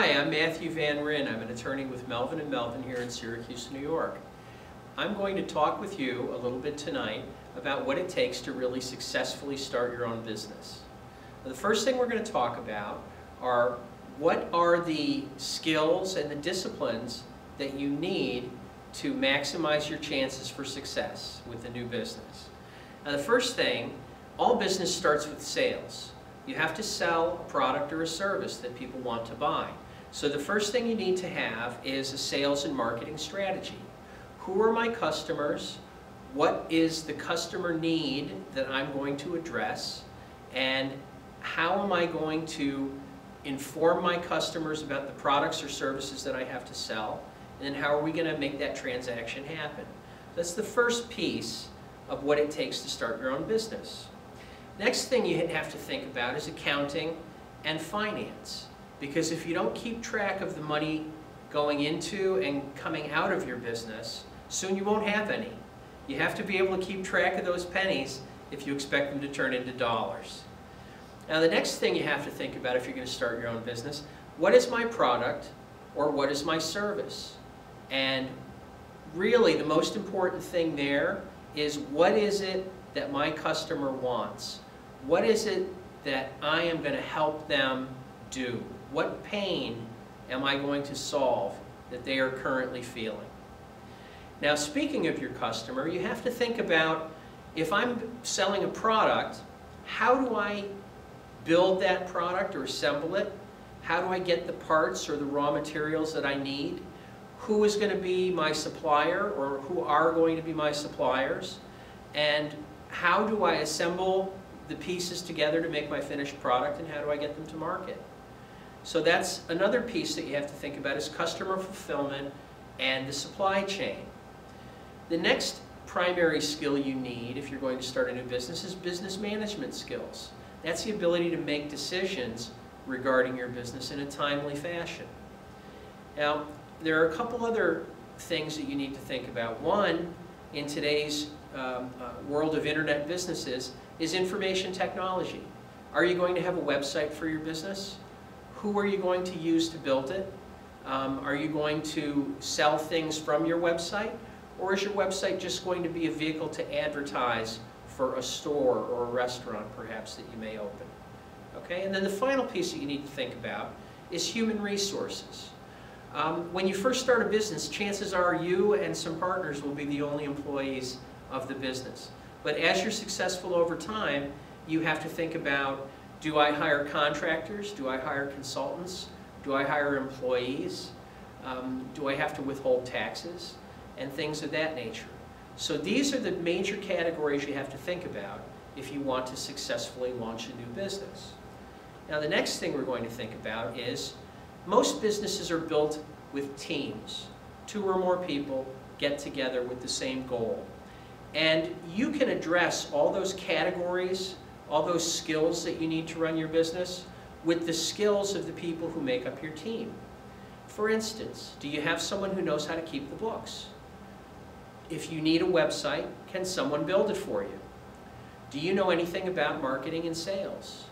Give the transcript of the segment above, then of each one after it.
Hi, I'm Matthew Van Ryn. I'm an attorney with Melvin & Melvin here in Syracuse, New York. I'm going to talk with you a little bit tonight about what it takes to really successfully start your own business. The first thing we're going to talk about are what are the skills and the disciplines that you need to maximize your chances for success with a new business. Now, the first thing, all business starts with sales. You have to sell a product or a service that people want to buy. So the first thing you need to have is a sales and marketing strategy. Who are my customers? What is the customer need that I'm going to address? And how am I going to inform my customers about the products or services that I have to sell? And then how are we going to make that transaction happen? That's the first piece of what it takes to start your own business. Next thing you have to think about is accounting and finance. Because if you don't keep track of the money going into and coming out of your business, soon you won't have any. You have to be able to keep track of those pennies if you expect them to turn into dollars. Now, the next thing you have to think about if you're going to start your own business, what is my product or what is my service? And really the most important thing there is what is it that my customer wants? What is it that I am going to help them do? What pain am I going to solve that they are currently feeling? Now, speaking of your customer, you have to think about, if I'm selling a product, how do I build that product or assemble it? How do I get the parts or the raw materials that I need? Who is going to be my supplier, or who are going to be my suppliers? And how do I assemble the pieces together to make my finished product, and how do I get them to market? So that's another piece that you have to think about, is customer fulfillment and the supply chain. The next primary skill you need if you're going to start a new business is business management skills. That's the ability to make decisions regarding your business in a timely fashion. Now, there are a couple other things that you need to think about. One, in today's world of internet businesses, is information technology. Are you going to have a website for your business? Who are you going to use to build it? Are you going to sell things from your website? Or is your website just going to be a vehicle to advertise for a store or a restaurant, perhaps, that you may open? Okay? And then the final piece that you need to think about is human resources. When you first start a business, chances are you and some partners will be the only employees of the business. But as you're successful over time, you have to think about, do I hire contractors? Do I hire consultants? Do I hire employees? Do I have to withhold taxes? And things of that nature. So these are the major categories you have to think about if you want to successfully launch a new business. Now, the next thing we're going to think about is, most businesses are built with teams. 2 or more people get together with the same goal. And you can address all those categories, all those skills that you need to run your business, with the skills of the people who make up your team. For instance, do you have someone who knows how to keep the books? If you need a website, can someone build it for you? Do you know anything about marketing and sales?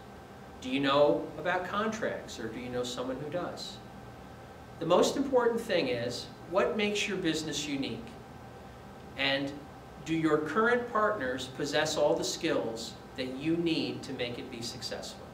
Do you know about contracts, or do you know someone who does? The most important thing is, what makes your business unique? And do your current partners possess all the skills that you need to make it be successful?